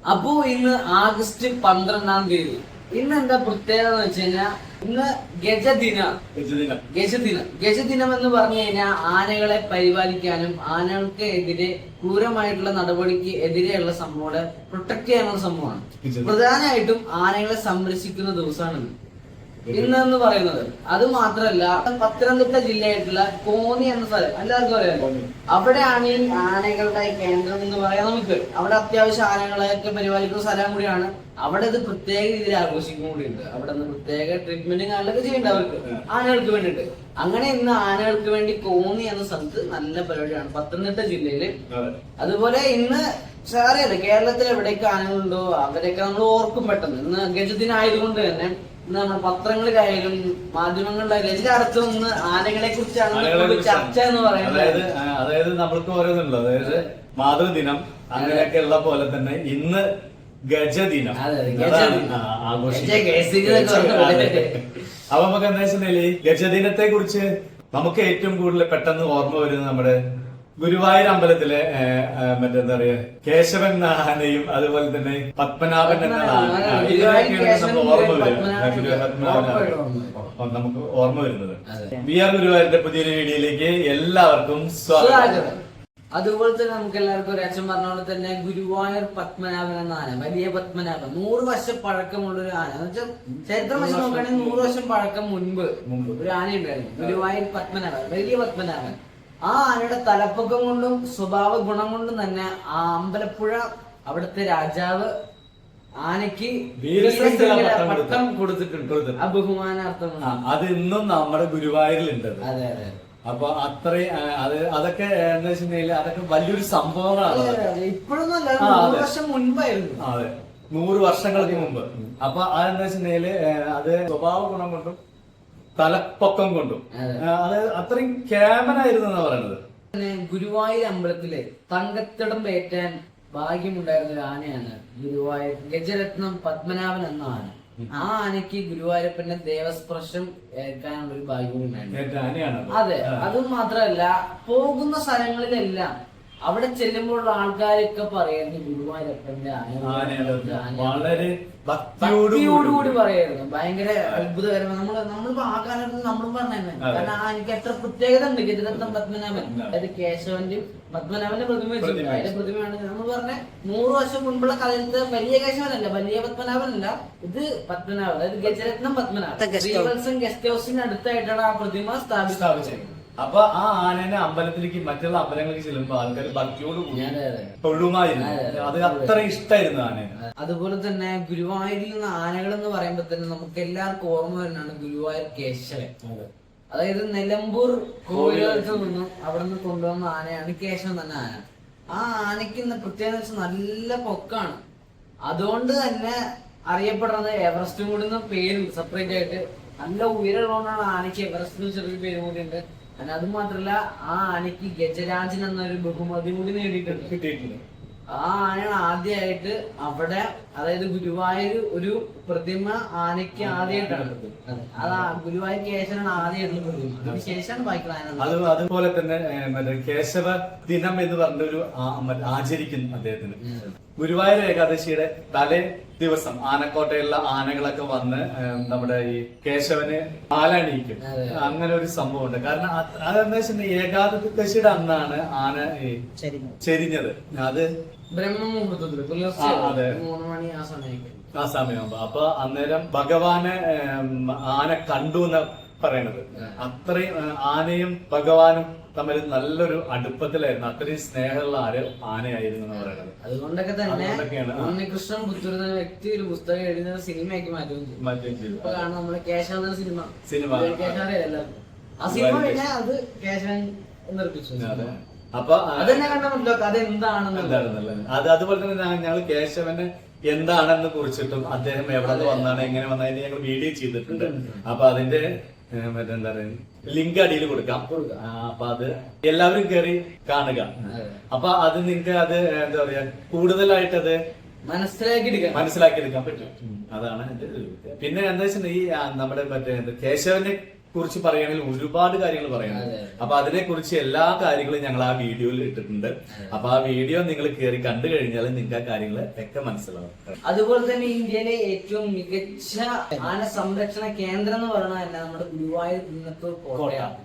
അപ്പോ ഇന്ന് ആഗസ്റ്റ് 12-ാം തീയതി. ഇന്ന് എന്താ പ്രത്യേകത എന്ന് വെച്ച് കഴിഞ്ഞാൽ ഇന്ന് ഗജദിനം എന്ന് പറഞ്ഞു കഴിഞ്ഞാൽ ആനകളെ പരിപാലിക്കാനും ആനകൾക്ക് എതിരെ ക്രൂരമായിട്ടുള്ള നടപടിക്ക് എതിരെയുള്ള സംഭവം പ്രൊട്ടക്ട് ചെയ്യാനുള്ള സംഭവമാണ്. പ്രധാനമായിട്ടും ആനകളെ സംരക്ഷിക്കുന്ന ദിവസമാണ് ഇന്നെന്ന് പറയുന്നത്. അത് മാത്രല്ല, പത്തനംതിട്ട ജില്ലയായിട്ടുള്ള കോന്നി എന്ന സ്ഥലം എല്ലാവർക്കും അറിയാം. അവിടെയാണ് ഈ ആനകളുടെ കേന്ദ്രം എന്ന് പറയാം. നമുക്ക് അവിടെ അത്യാവശ്യം ആനകളെയൊക്കെ പരിപാലിക്കുന്ന സ്ഥലം കൂടിയാണ്. അവിടെ ഇത് പ്രത്യേക രീതിയിൽ ആഘോഷിക്കും കൂടിയുണ്ട്. അവിടെ നിന്ന് പ്രത്യേക ട്രീറ്റ്മെന്റും കാര്യങ്ങളൊക്കെ ചെയ്യേണ്ട അവർക്ക് ആനകൾക്ക് വേണ്ടിയിട്ട്. അങ്ങനെ ഇന്ന് ആനകൾക്ക് വേണ്ടി കോന്നി എന്ന സ്ഥലത്ത് നല്ല പരിപാടിയാണ് പത്തനംതിട്ട ജില്ലയില്. അതുപോലെ ഇന്ന് അറിയാലോ, കേരളത്തിൽ എവിടെയൊക്കെ ആനകളുണ്ടോ അവരെയൊക്കെ നമ്മൾ ഓർക്കും പെട്ടെന്ന്. ഇന്ന് ഗജദിനം ആയതുകൊണ്ട് തന്നെ നമ്മുടെ പത്രങ്ങളിലായാലും മാധ്യമങ്ങളിലായാലും എല്ലായിടത്തും ഒന്ന് ആനകളെ കുറിച്ചാണ് ചർച്ച എന്ന് പറയുന്നത്. അതായത് നമ്മൾക്ക് ഓരോന്നുള്ളൂ. അതായത് മാതൃദിനം അങ്ങനെയൊക്കെ ഉള്ള പോലെ തന്നെ ഇന്ന് ഗജദിനം അപ്പൊ നമുക്ക് എന്താ വെച്ചാല് ഗജദിനത്തെ കുറിച്ച് നമുക്ക് ഏറ്റവും കൂടുതൽ പെട്ടെന്ന് ഓർമ്മ വരുന്നത് നമ്മുടെ ഗുരുവായൂർ അമ്പലത്തിലെ മറ്റെന്താ പറയാ കേശവൻ എന്ന ആനയും അതുപോലെ തന്നെ പത്മനാഭൻ എന്ന നമുക്ക് ഓർമ്മ നമുക്ക് ഓർമ്മ വരുന്നത്. വി ആർ ഗുരുവായൂരിന്റെ പുതിയൊരു വീഡിയോയിലേക്ക് എല്ലാവർക്കും സ്വാഗതം. അതുപോലെ തന്നെ നമുക്ക് എല്ലാവർക്കും ഒരു അച്ഛൻ പറഞ്ഞ പോലെ തന്നെ ഗുരുവായൂർ പത്മനാഭൻ എന്ന ആന, വലിയ പത്മനാഭൻ, 100 വർഷം പഴക്കമുള്ള ഒരു ആന. എന്ന് വെച്ചാൽ ചരിത്രം വെച്ച് നോക്കുകയാണെങ്കിൽ 100 വർഷം പഴക്കം മുൻപ് ഒരു ആന ഉണ്ടായിരുന്നു, ഗുരുവായൂർ പത്മനാഭൻ, വലിയ പത്മനാഭൻ. ആ ആനയുടെ തലപ്പൊക്കം കൊണ്ടും സ്വഭാവ ഗുണം കൊണ്ടും തന്നെ ആ അമ്പലപ്പുഴ അവിടുത്തെ രാജാവ് ആനയ്ക്ക് പട്ടം കൊടുത്തിട്ടുണ്ട്. ആ ബഹുമാനാർത്ഥം അത് ഇന്നും നമ്മുടെ ഗുരുവായൂരിലുണ്ട്. അതെ അതെ. അപ്പൊ അത്രയും അതൊക്കെ എന്താ വെച്ചിട്ടുണ്ടെങ്കിൽ അതൊക്കെ വലിയൊരു സംഭവങ്ങളാണ്. ഇപ്പോഴൊന്നും അല്ല, 100 വർഷം മുൻപായിരുന്നു. അതെ, 100 വർഷങ്ങൾക്ക് മുമ്പ്. അപ്പൊ അതെന്താ വെച്ചിട്ടുണ്ടെങ്കിൽ അത് സ്വഭാവ ഗുണം കൊണ്ടും തലപ്പൊക്കം കൊണ്ടും അത് അത്രയും ക്യാമനായിരുന്നു എന്നാ പറയുന്നത്. ഗുരുവായൂർ അമ്പലത്തിലെ തങ്കത്തിടം ഏറ്റാൻ ഭാഗ്യമുണ്ടായിരുന്ന ഒരു ആനയാണ് ഗുരുവായൂർ ഗജരത്നം പത്മനാഭൻ എന്ന ആന. ആ ആനയ്ക്ക് ഗുരുവായൂരപ്പന്റെ ദേവസ്പർശം ഏൽക്കാനുള്ള ഒരു ഭാഗ്യം ഉണ്ടായിരുന്നു. അതെ, അതും മാത്രമല്ല, പോകുന്ന സ്ഥലങ്ങളിലെല്ലാം അവിടെ ചെല്ലുമ്പോഴുള്ള ആൾക്കാരൊക്കെ പറയുന്നു ഗുരുവായൂരപ്പന്റെ ആന വളരെ ഭക്തിയോടുകൂടി പറയായിരുന്നു. ഭയങ്കര അത്ഭുതകരമാണ്. നമ്മളിപ്പോ ആ കാലത്ത് നമ്മളും പറഞ്ഞു. കാരണം എനിക്ക് എത്ര പ്രത്യേകത ഉണ്ട് ഗജരത്നം പത്മനാഭൻ, അതായത് കേശവന്റെയും പത്മനാഭന്റെ പ്രതിമ വെച്ചിട്ടുണ്ട്. അതിന്റെ പ്രതിമയാണ് നമ്മൾ പറഞ്ഞ 100 വർഷം മുൻപുള്ള കാലത്ത് വലിയ കേശവനല്ല, വലിയ പത്മനാഭനല്ല, ഇത് പത്മനാഭൻ, അതായത് ഗജരത്നം പത്മനാഭൻ. ശ്രീവത്സം ഗസ്റ്റ് ഹൗസിന് അടുത്തായിട്ടാണ് ആ പ്രതിമ സ്ഥാപിച്ചത്. അപ്പൊ ആ ആനേനെ അമ്പലത്തിലേക്ക് മറ്റുള്ള അമ്പലങ്ങളിലേക്ക് ചെല്ലുമ്പോ ആൾക്കാർ ഭക്തിയോട് തൊഴുമായിരുന്നു. അത് അത്ര ഇഷ്ടമായിരുന്നു ആനേനെ. അതുപോലെ തന്നെ ഗുരുവായൂരിൽ നിന്ന് ആനകൾ എന്ന് പറയുമ്പോ തന്നെ നമുക്ക് എല്ലാവർക്കും ഓർമ്മ വരുന്നതാണ് ഗുരുവായൂർ കേശവൻ. അതായത് നിലമ്പൂർ കോവിലകത്ത് നിന്നും അവിടെ നിന്ന് കൊണ്ടുവന്ന ആനയാണ് കേശവൻ തന്നെ ആന. ആ ആനയ്ക്ക് പ്രത്യേകത നല്ല പൊക്കാണ്. അതുകൊണ്ട് തന്നെ അറിയപ്പെടുന്നത് എവറസ്റ്റും കൂടി പേരും സെപ്പറേറ്റ് ആയിട്ട് നല്ല ഉയരമുള്ളതുകൊണ്ടാണ് ആനയ്ക്ക് എവറസ്റ്റ് ചെറിയ പേര് കൂടി ഉണ്ട്. അത് മാത്രല്ല, ആ ആനയ്ക്ക് ഗജരാജൻ എന്നൊരു ബഹുമതി കൂടി കിട്ടിയിട്ടുണ്ട്. ആ ആനയാണ് ആദ്യമായിട്ട് അവിടെ, അതായത് ഗുരുവായൂർ ഒരു പ്രതിമ ആനയ്ക്ക് ആദ്യമായിട്ടാണ്. അത് ഗുരുവായൂർ കേശവനാണ് ആദ്യമായിട്ടുള്ള പ്രതിമ, അതിനുശേഷം ബാക്കിയുള്ള. അതുപോലെ തന്നെ കേശവ ദിനം എന്ന് പറഞ്ഞൊരു ആചരിക്കുന്നു അദ്ദേഹത്തിന്. ഗുരുവായൂർ ഏകാദശിയുടെ തലേ ദിവസം ആനക്കോട്ടയുള്ള ആനകളൊക്കെ വന്ന് നമ്മുടെ ഈ കേശവന് പാലണിയിക്കും. അങ്ങനെ ഒരു സംഭവം ഉണ്ട്. കാരണം അതെന്താ വെച്ചിട്ടുണ്ടെങ്കിൽ ഏകാദശിയുടെ അന്നാണ് ആന ചെരിഞ്ഞത്. അത് ബ്രഹ്മമുഹൂർത്തത്തില് 3 മണി ആ സമയമാകുമ്പോ. അപ്പൊ അന്നേരം ഭഗവാനെ ആന കണ്ടു എന്ന് പറയണത്. അത്രയും ആനയും ഭഗവാനും തമ്മിൽ നല്ലൊരു അടുപ്പത്തിലായിരുന്നു. അത്രയും സ്നേഹമുള്ള ആനയായിരുന്നു എന്ന് പറയുന്നത്. അതുകൊണ്ടൊക്കെ തന്നെ ഉണ്ണികൃഷ്ണൻ പുത്തൂർ എന്ന വ്യക്തി ഒരു പുസ്തകം എഴുതുന്ന സിനിമയാക്കി മാറ്റുകയും ചെയ്തു. ഇപ്പൊ കാണുന്ന നമ്മുടെ കേശവൻ എന്ന സിനിമ ആ സിനിമ പിന്നെ അത് കേശവൻ നിർമ്മിച്ചു. അപ്പൊ അതെന്നെ കണ്ടല്ലോ കഥ എന്താണെന്നുള്ളത്. അതുപോലെ തന്നെ ഞങ്ങൾ കേശവന് എന്താണെന്ന് കുറിച്ചിട്ടും അദ്ദേഹം എവിടെ നിന്ന് വന്നാണ് എങ്ങനെ വന്നതിന് ഞങ്ങൾ വീഡിയോ ചെയ്തിട്ടുണ്ട്. അപ്പൊ അതിന്റെ മറ്റെന്താ പറയുക ലിങ്ക് അടിയിൽ കൊടുക്കാം. അപ്പൊ അത് എല്ലാവരും കയറി കാണുക. അപ്പൊ അത് നിങ്ങൾക്ക് അത് എന്താ പറയാ കൂടുതലായിട്ട് അത് മനസ്സിലാക്കിയെടുക്കാൻ പറ്റും. അതാണ്. പിന്നെ എന്താ വെച്ചാൽ ഈ നമ്മുടെ മറ്റേ കേശവന് കുറിച്ച് പറയുകയാണെങ്കിൽ ഒരുപാട് കാര്യങ്ങൾ പറയാനുണ്ട്. അപ്പൊ അതിനെ കുറിച്ച് എല്ലാ കാര്യങ്ങളും ഞങ്ങൾ ആ വീഡിയോയിൽ ഇട്ടിട്ടുണ്ട്. അപ്പൊ ആ വീഡിയോ നിങ്ങൾ കയറി കണ്ടു കഴിഞ്ഞാൽ നിങ്ങൾക്ക് ആ കാര്യങ്ങൾ ഒക്കെ മനസ്സിലാവും. അതുപോലെ തന്നെ ഇന്ത്യയിലെ ഏറ്റവും മികച്ച ആന സംരക്ഷണ കേന്ദ്രം എന്ന് പറയുന്നത് തന്നെ നമ്മുടെ ഗുരുവായൂർ കുന്നത്തൂർ കോട്ടയാണ്.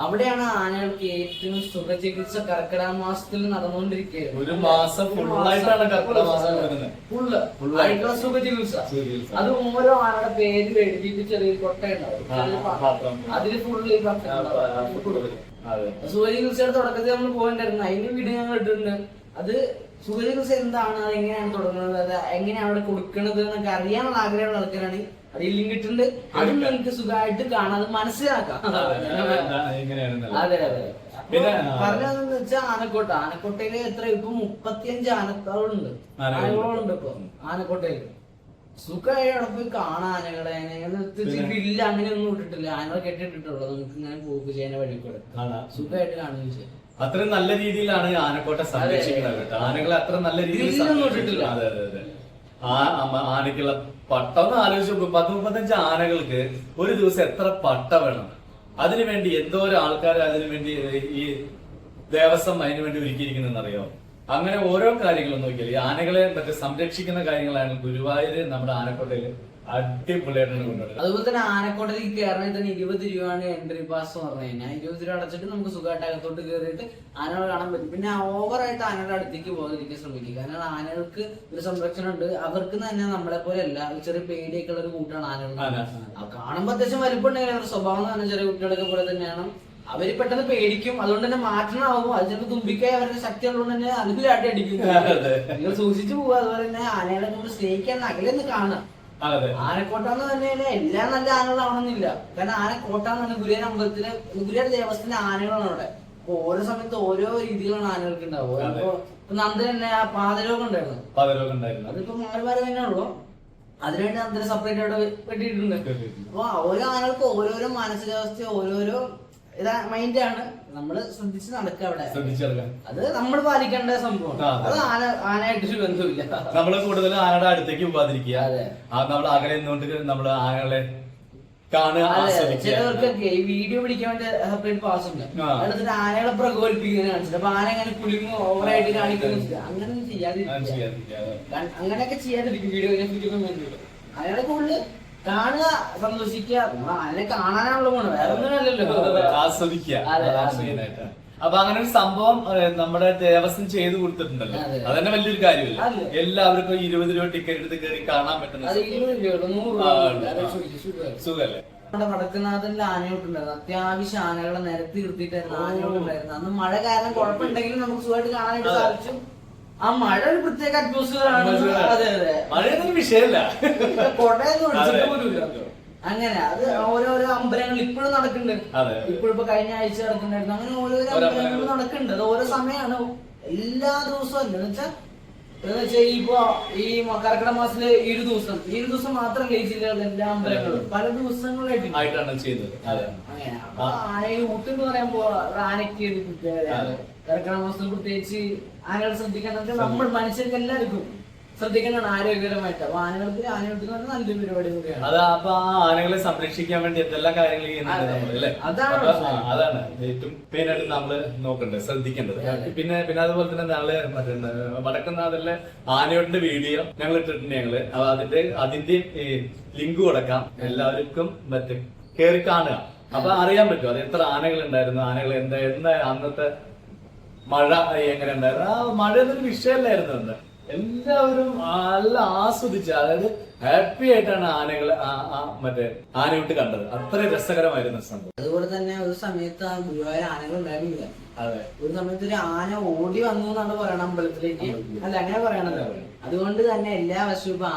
അവിടെയാണ് ആനകൾക്ക് ഏറ്റവും സുഖചികിത്സ കർക്കിടക മാസത്തിൽ നടന്നുകൊണ്ടിരിക്കുകയാണ്. ഒരു മാസം ഫുള്ളായിട്ടാണ് കർക്കിടക മാസം ഫുള്ളായിട്ടുള്ള സുഖചികിത്സ. അത് ഓരോ ആനയുടെ പേര് എഴുതിയിട്ട് ചെറിയ കൊട്ടയുണ്ടാവും, അതിൽ ഫുള്ള് സുഖചികിത്സയുടെ തുടക്കത്തിൽ നമ്മൾ പോയിട്ടുണ്ടായിരുന്നു. അതിന്റെ വീഡിയോ ഞങ്ങൾ ഇട്ടിട്ടുണ്ട്. അത് സുഖചികിത്സ എന്താണ്, അത് എങ്ങനെയാണ് തുടങ്ങുന്നത്, അത് എങ്ങനെയാണ് അവിടെ കൊടുക്കുന്നത് എന്നൊക്കെ അറിയാനുള്ള ആഗ്രഹമുള്ള ആൾക്കാരാണ് അതിൽ ലിങ്ക് ഇട്ടുണ്ട്. അതും നിങ്ങൾക്ക് സുഖമായിട്ട് കാണാതെ മനസ്സിലാക്കാം. അതെ അതെ. പറഞ്ഞതെന്ന് വെച്ചാൽ ആനക്കോട്ടയില് എത്ര ഇപ്പൊ 35 ആനകളുണ്ട് ഇപ്പൊ ആനക്കോട്ടയില്. സുഖമായി അവിടെ പോയി കാണാൻ ആനകളെ. ഇല്ല അങ്ങനെയൊന്നും ഇട്ടിട്ടില്ല, ആനകളെ കെട്ടിട്ടിട്ടുള്ളൂ. നമുക്ക് ഇങ്ങനെ പോക്ക് ചെയ്യുന്ന വഴി കൂടെ സുഖമായിട്ട് കാണുകയും ചെയ്യും. അത്രയും നല്ല രീതിയിലാണ് ആനക്കോട്ട സംരക്ഷിക്കുന്നത്. ആനകളെ അത്ര നല്ല രീതിയിൽ ഇട്ടിട്ടില്ല. അതെ അതെ അതെ. ആനയ്ക്കുള്ള പട്ട ഒന്ന് ആലോചിച്ച് 10-35 ആനകൾക്ക് ഒരു ദിവസം എത്ര പട്ട വേണം? അതിനുവേണ്ടി എന്തോരം ആൾക്കാർ അതിനുവേണ്ടി ഈ ദേവസ്വം അതിനുവേണ്ടി ഒരുക്കിയിരിക്കുന്നറിയോ? അങ്ങനെ ഓരോ കാര്യങ്ങളും നോക്കിയാൽ ഈ ആനകളെ മറ്റേ സംരക്ഷിക്കുന്ന കാര്യങ്ങളാണ് ഗുരുവായൂര് നമ്മുടെ ആനക്കോട്ടയില് അടിപൊളിയായിട്ടാണ് കൊണ്ടുവരുന്നത്. അതുപോലെ തന്നെ ആനക്കോട്ടയിൽ കയറണമെങ്കിൽ തന്നെ 20 രൂപയാണ് എൻട്രി പാസ് എന്ന് പറഞ്ഞു കഴിഞ്ഞാൽ. 20 രൂപ അടച്ചിട്ട് നമുക്ക് സുഖമായിട്ട് അകത്തോട്ട് കയറിയിട്ട് ആനകൾ കാണാൻ പറ്റും. പിന്നെ ഓവറായിട്ട് ആനകളുടെ അടുത്തേക്ക് പോകാതിരിക്കാൻ ശ്രമിക്കുക. കാരണം ആനകൾക്ക് ഒരു സംരക്ഷണം ഉണ്ട്. അവർക്ക് തന്നെ നമ്മളെ പോലെ അല്ല, ചെറിയ പേടിയൊക്കെ ഉള്ള ഒരു കൂട്ടാണ് ആനകൾ. കാണുമ്പോൾ അത്യാവശ്യം വലിപ്പമുണ്ടെങ്കിൽ അവരുടെ സ്വഭാവം തന്നെ ചെറിയ കുട്ടികളൊക്കെ പോലെ തന്നെയാണ്. അവര് പെട്ടെന്ന് പേടിക്കും, അതുകൊണ്ട് തന്നെ മാറ്റണമാകും. അത് ചിലപ്പോൾ തുമ്പിക്കായി അവരുടെ ശക്തി ഉള്ളതുകൊണ്ട് തന്നെ അതിലാട്ടി അടിക്കും. നിങ്ങൾ സൂക്ഷിച്ചു പോവുക. അതുപോലെ തന്നെ ആനകളെ നമ്മൾ സ്നേഹിക്കാൻ അകലെന്ന് കാണാം. ആനക്കോട്ടാന്ന് തന്നെ എല്ലാ നല്ല ആനകളാവണമെന്നില്ല. കാരണം ആനക്കോട്ടാന്ന് പറഞ്ഞാൽ ഗുരുവായൂർ അമ്പലത്തിലെ ഗുരുവായൂർ ദേവസ്ഥത്തിന്റെ ആനകളാണ് അവിടെ. അപ്പൊ ഓരോ സമയത്ത് ഓരോ രീതികളാണ് ആനകൾക്ക് ഉണ്ടാവുക. ഇപ്പൊ നന്ദൻ തന്നെ ആ പാതരോഗം ഉണ്ടായിരുന്നു. അതിപ്പോ മാറിമാറി തന്നെ ഉള്ളു. അതിനുവേണ്ടി നന്ദനെ സെപ്പറേറ്റ് അവിടെ വെട്ടിയിട്ടുണ്ട്. അപ്പൊ ഓരോ ആനകൾക്ക് ഓരോരോ മാനസികാവസ്ഥ ഓരോരോ മൈൻഡാണ്. നമ്മള് ശ്രദ്ധിച്ച് നടക്കുക അവിടെ. അത് നമ്മൾ പാലിക്കേണ്ട സംഭവമാണ്. അത് ആനയായിട്ടൊരു ബന്ധമില്ല. നമ്മള് കൂടുതൽ ആനയുടെ അടുത്തേക്ക് പോകാതിരിക്കുക. നമ്മൾ അകലെ നിന്നുകൊണ്ട് നമ്മള് ആനകളെ കാണുക. ചിലവർക്കൊക്കെ ഈ വീഡിയോ പിടിക്കാൻ വേണ്ടി സെപ്പറേറ്റ് പാസ് ഉണ്ട്. അടുത്തിട്ട് ആനകളെ പ്രകോപിപ്പിക്കുന്ന കാണിച്ചിട്ട് അപ്പൊ ആന അങ്ങനെ കുലുങ്ങോ ഓവറായിട്ട് കാണിക്കുന്നു. അങ്ങനെ ചെയ്യാതിരിക്കുക. അങ്ങനെയൊക്കെ ചെയ്യാതിരിക്കും. വീഡിയോ ആനകളെ കൂടുതൽ കാണുക, സന്തോഷിക്കുക. അതിനെ കാണാനാണല്ലോ പോണത്, വേറെ ഒന്നുമല്ലല്ലോ. ആസ്വദിക്കുക. അപ്പൊ അങ്ങനെ ഒരു സംഭവം നമ്മുടെ ദേവസ്വം ചെയ്തു കൊടുത്തിട്ടുണ്ടല്ലോ. അതന്നെ വലിയൊരു കാര്യമില്ല. എല്ലാവർക്കും 20 രൂപ ടിക്കറ്റ് എടുത്ത് കയറി കാണാൻ പറ്റുന്ന സുഖല്ലേ. നമ്മുടെ വടക്കുന്നാഥന്റെ ആനയോട്ടുണ്ടായിരുന്നു. അത്യാവശ്യം ആനകളെ നിരത്തി നിർത്തിയിട്ടായിരുന്നു ആനയോട്ടുണ്ടായിരുന്നു. അന്ന് മഴ കാരണം കുഴപ്പമുണ്ടെങ്കിലും നമുക്ക് സുഖമായിട്ട് കാണാനായിട്ട് സാധിച്ചു. ആ മഴ ഒരു പ്രത്യേക അറ്റ്മോസ്ഫിയർ ആണ്. അതെ അതെ, മഴയൊന്നും വിഷയമല്ല. കോട്ടയൊന്നും ഒഴിച്ചിട്ട് പോലുമില്ല. അങ്ങനെ അത് ഓരോരോ അമ്പലങ്ങൾ ഇപ്പോഴും നടക്കുന്നുണ്ട്. ഇപ്പോഴിപ്പോ കഴിഞ്ഞ ആഴ്ച നടക്കുന്നുണ്ടായിരുന്നു. അങ്ങനെ ഓരോരോ അമ്പലങ്ങൾ നടക്കുന്നുണ്ട്. അത് ഓരോ സമയമാണ്, എല്ലാ ദിവസവും അല്ല. എന്നുവെച്ചാൽ ഇപ്പൊ ഈ കർക്കിടക മാസത്തില് ഈ ഒരു ദിവസം മാത്രം ജില്ലകളിൽ എല്ലാ അമ്പലങ്ങളും പല ദിവസങ്ങളായിട്ടാണ് ചെയ്യുന്നത്. അങ്ങനെ ആനയെ ഊട്ടെന്ന് പറയുമ്പോ ആനയ്ക്ക് കർക്കിടക മാസത്തിൽ പ്രത്യേകിച്ച് ആനകൾ ശ്രദ്ധിക്കണം. നമ്മൾ മനുഷ്യർക്ക് എല്ലാവർക്കും ശ്രദ്ധിക്കണം ആരോഗ്യകരമായിട്ട്. അപ്പൊ ആനകൾക്ക് ആനകൾക്ക് നല്ലൊരു പരിപാടി കൂടിയാണ്. അപ്പൊ ആ ആനകളെ സംരക്ഷിക്കാൻ വേണ്ടി എന്തെല്ലാം കാര്യങ്ങൾ ചെയ്യുന്നുണ്ട്. അതാണ് ഏറ്റവും മെയിനായിട്ട് നമ്മള് നോക്കേണ്ടത്, ശ്രദ്ധിക്കേണ്ടത്. പിന്നെ അതുപോലെ തന്നെ ഞങ്ങള് മറ്റേ വടക്കുന്നാഥിലെ ആനയോട്ടിന്റെ വീഡിയോ ഞങ്ങൾ ഇട്ടിട്ടുണ്ട്. അതിന്റെ ലിങ്ക് കൊടുക്കാം. എല്ലാവർക്കും മറ്റേ കയറി കാണുക. അപ്പൊ അറിയാൻ പറ്റും അത് എത്ര ആനകൾ ഉണ്ടായിരുന്നു, ആനകൾ എന്താ അന്നത്തെ മഴ എങ്ങനെ ഉണ്ടായിരുന്നു. ആ മഴ എന്നൊരു വിഷയമല്ലായിരുന്നു അന്ന്. എല്ലാവരും നല്ല ആസ്വദിച്ച്, അതായത് ഹാപ്പി ആയിട്ടാണ് ആനകളെ മറ്റേ ആനയോട്ട് കണ്ടത്. അത്ര രസകരമായിരുന്നു സംഭവം. അതുപോലെ തന്നെ ഒരു സമയത്ത് ആ ഗുരുവായൂർ ആനകൾ ഉണ്ടായിരുന്നില്ല. അതെ, ഒരു സമയത്ത് ഒരു ആന ഓടി വന്നു എന്നാണ് പറയണത് അമ്പലത്തിലേക്ക്. അല്ല, അങ്ങനെ പറയണത്. അതുകൊണ്ട് തന്നെ എല്ലാ വർഷവും ഇപ്പൊ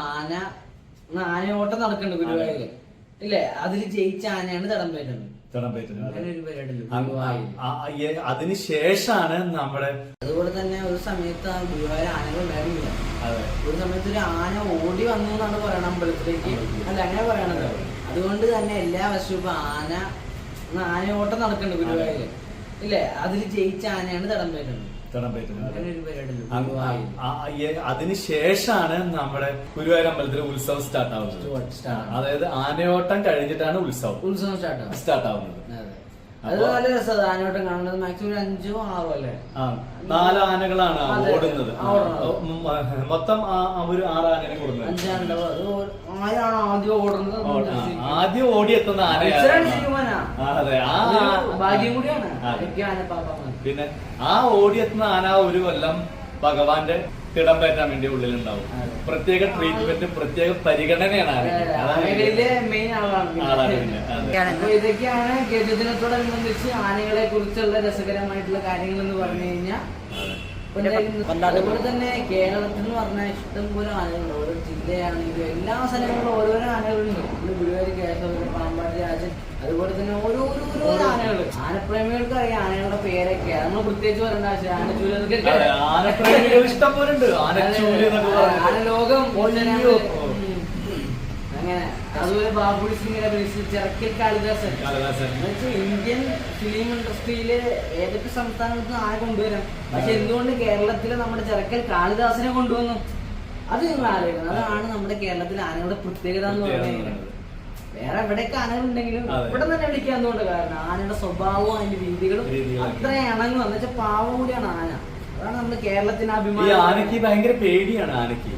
ആനയോട്ടം നടക്കുന്നുണ്ട് ഗുരുവായൂര് ഇല്ലേ. അതിൽ ജയിച്ച ആനയാണ് തടംപേറ്റുന്നത്. അതിനുശേഷമാണ് നമ്മുടെ. അതുപോലെ തന്നെ ഒരു സമയത്ത് ആ ഗുരുവായൂർ ആനകൾ ഉണ്ടായിരുന്നില്ല. ഒരു സമയത്ത് ഒരു ആന ഓടി വന്നു എന്നാണ് പറയണത് അമ്പലത്തിലേക്ക്. അല്ല, അങ്ങനെ പറയണത്. അതുകൊണ്ട് തന്നെ എല്ലാ വർഷവും ഇപ്പൊ ആനയോട്ടം നടക്കുന്നുണ്ട് ഗുരുവായൂര് ഇല്ലേ. അതിൽ ജയിച്ച ആനയാണ് തടംപേറ്റുന്നത്. അങ്ങനെ ഒരു പരിപാടി അതിനുശേഷമാണ് നമ്മുടെ ഗുരുവായൂർ അമ്പലത്തിലെ ഉത്സവം സ്റ്റാർട്ട് ആവുന്നത്. അതായത് ആനയോട്ടം കഴിഞ്ഞിട്ടാണ് ഉത്സവം സ്റ്റാർട്ട് ആവുന്നത്. അത് നല്ല രസമാണ് ആനയോട്ടം കാണുന്നത്. മാക്സിമം 5 or 6 അല്ലേ? 4 ആനകളാണ് ഓടുന്നത്. മൊത്തം ഒരു 6 ആനകളെ കൊടുക്കുന്നത്. 5 ആനയുണ്ടാവും. അത് ആരാണ് ആദ്യം ഓടുന്നത്? ആദ്യം ഓടിയെത്തുന്ന ആനയാണ്. അതെ, ഭാഗ്യം കൂടിയാണ്. പിന്നെ ആ ഓടിയെത്തുന്ന ആന ഒരു കൊല്ലം ഭഗവാന്റെ തിടം പറ്റാൻ വേണ്ടി ഉള്ളിലുണ്ടാവും. പ്രത്യേക ട്രീറ്റ്മെന്റ്, പ്രത്യേക പരിഗണനയാണ് മെയിൻ ആളാണ്. ഇതൊക്കെയാണ് ഗജദിനത്തോടനുബന്ധിച്ച് ആനകളെ കുറിച്ചുള്ള രസകരമായിട്ടുള്ള കാര്യങ്ങൾ എന്ന് പറഞ്ഞു കഴിഞ്ഞാൽ. അതുപോലെ തന്നെ കേരളത്തിൽ എന്ന് പറഞ്ഞാൽ ഇഷ്ടം പോലെ ആനകളുണ്ട്. ഓരോ ജില്ലയാണെങ്കിലും എല്ലാ സ്ഥലങ്ങളിലും ഓരോരോ ആനകളുണ്ട്. ഗുരുവായൂർ കേശവൻ, പാമ്പാടി രാജൻ, അതുപോലെ തന്നെ ഓരോരോ ആനകൾ. ആനപ്രേമികൾക്ക് അറിയാം ആനകളുടെ പേരൊക്കെ. നമ്മൾ പ്രത്യേകിച്ച് പറയേണ്ട ആവശ്യം. ആനപ്രേമികൾ ഇഷ്ടം പോലെ ഉണ്ട്. ആനലോകം അങ്ങനെ. അതുപോലെ ബാബുടി സിംഗിനെ ചിറക്കൽ കാളിദാസൻ. ഇന്ത്യൻ ഫിലിം ഇൻഡസ്ട്രിയില് ഏതൊക്കെ സംസ്ഥാനത്ത് ആന കൊണ്ടുവരാം, പക്ഷെ എന്തുകൊണ്ട് കേരളത്തില് നമ്മുടെ ചിറക്കൽ കാളിദാസനെ കൊണ്ടുവന്നു? അത് നിങ്ങൾ ആലോചിക്കണം. അതാണ് നമ്മുടെ കേരളത്തിലെ ആനയുടെ പ്രത്യേകത എന്ന് പറയുന്നത്. വേറെ എവിടെയൊക്കെ ആനകളുണ്ടെങ്കിലും ഇവിടെ തന്നെ വിളിക്കാന്നുകൊണ്ട്. കാരണം ആനയുടെ സ്വഭാവവും അതിന്റെ രീതികളും അത്ര ഇണങ്ങും. എന്ന് വെച്ചാൽ പാവം കൂടിയാണ് ആന. അതാണ് നമ്മുടെ കേരളത്തിന് അഭിമാനം. ആനക്ക് ഭയങ്കര പേടിയാണ്. ആനക്ക്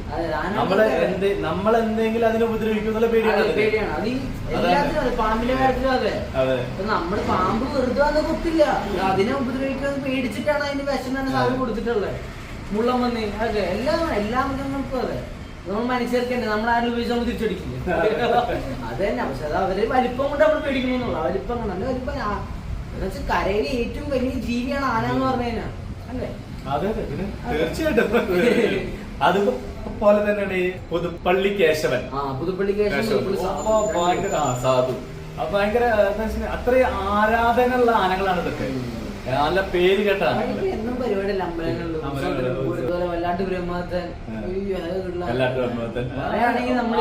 നമ്മളെന്തെങ്കിലും അതിനെ ഉപദ്രവിക്കുന്ന പേടിയാണ്. അത് എല്ലാത്തിനും അതെ. പാമ്പിന്റെ കാര്യത്തിലും അതെ. നമ്മള് പാമ്പ് വെറുതെ അത് കൊത്തില്ല, അതിനെ ഉപദ്രവിക്കാതെ പേടിച്ചിട്ടാണ് അതിന് വിഷം തന്നെ സാധനം കൊടുത്തിട്ടുള്ളത്. മുള്ളം വന്ന് അതെ എല്ലാ മൃഗങ്ങൾക്കും അതെ. നമ്മൾ മനുഷ്യർക്ക് തന്നെ നമ്മളാരും ഉപയോഗിച്ച് നമ്മൾ തിരിച്ചടിക്കില്ല. അത് തന്നെ. പക്ഷെ അത് അവര് വലിപ്പം കൊണ്ട് നമ്മൾ പേടിക്കണമെന്നുള്ള വലിപ്പം നല്ല വലിപ്പം. എന്നുവെച്ചാൽ കരയിലെ ഏറ്റവും വലിയ ജീവിയാണ് ആന എന്ന് പറഞ്ഞു കഴിഞ്ഞാൽ അല്ലേ? അതെ, തീർച്ചയായിട്ടും. അതുപോലെ തന്നെയാണ് ഈ പുതുപ്പള്ളി കേശവൻ. പുതുപ്പള്ളി കേശവൻ സാധു. ഭയങ്കര അത്രയും ആരാധനയുള്ള ആനകളാണ് ഇതൊക്കെ. നല്ല പേര് കേട്ട എന്നും പരിപാടിയല്ല അമ്പലങ്ങളിലും. വല്ലാണ്ട് ബ്രഹ്മത്തൻ പറയുകയാണെങ്കിൽ നമ്മൾ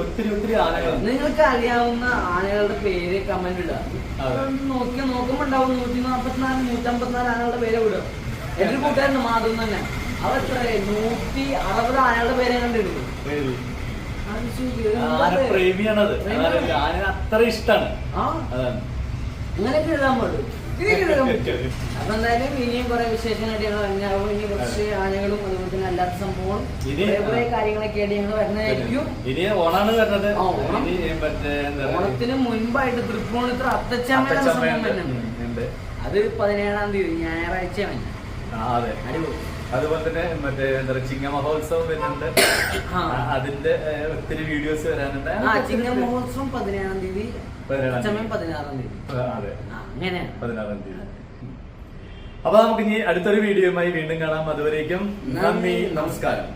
ഒത്തിരി ആനകൾ. നിങ്ങൾക്ക് അറിയാവുന്ന ആനകളുടെ പേര് കമന്റ് ഇടുക. നോക്കുമ്പോ ഉണ്ടാവും 144 154 ആനകളുടെ പേര് വിടുക. എന്റെ കൂട്ടുകാരുണ്ട് മാധവൻ തന്നെ. അവർ 160 ആനകളുടെ പേരെ കണ്ടിരുന്നു. പ്രേമിയാണത്. അത്ര ഇഷ്ടമാണ്. അങ്ങനെയൊക്കെ എഴുതാൻ പാടും. അപ്പൊ എന്തായാലും ഇനിയും കുറെ വിശേഷങ്ങളായിട്ട് ഞങ്ങൾ അറിഞ്ഞാവും. ഇനി കുറച്ച് ആനകളും അതുപോലെ തന്നെ അല്ലാത്ത സംഭവങ്ങളും കുറെ കാര്യങ്ങളൊക്കെ ആയിട്ട് ഞങ്ങൾ വരുന്നതായിരിക്കും. ഓണത്തിന് മുൻപായിട്ട് തൃപ്പൂണിത്തുറ അത്തച്ചാമ സംഭവം വരുന്നുണ്ട്. അത് 17-ാം തീയതി ഞായറാഴ്ച തന്നെ. അടിപൊളി. അതുപോലെ തന്നെ മറ്റേ ചിങ്ങ മഹോത്സവം വരുന്നുണ്ട്. അതിന്റെ ഒത്തിരി വീഡിയോസ് വരാനുണ്ട്. ചിങ്ങ മഹോത്സവം 17-ാം തീയതി, സമയം 16-ാം തീയതി. അതെ, അങ്ങനെ 16-ാം തീയതി. അപ്പൊ നമുക്ക് ഇനി അടുത്തൊരു വീഡിയോയുമായി വീണ്ടും കാണാം. അതുവരേക്കും നന്ദി, നമസ്കാരം.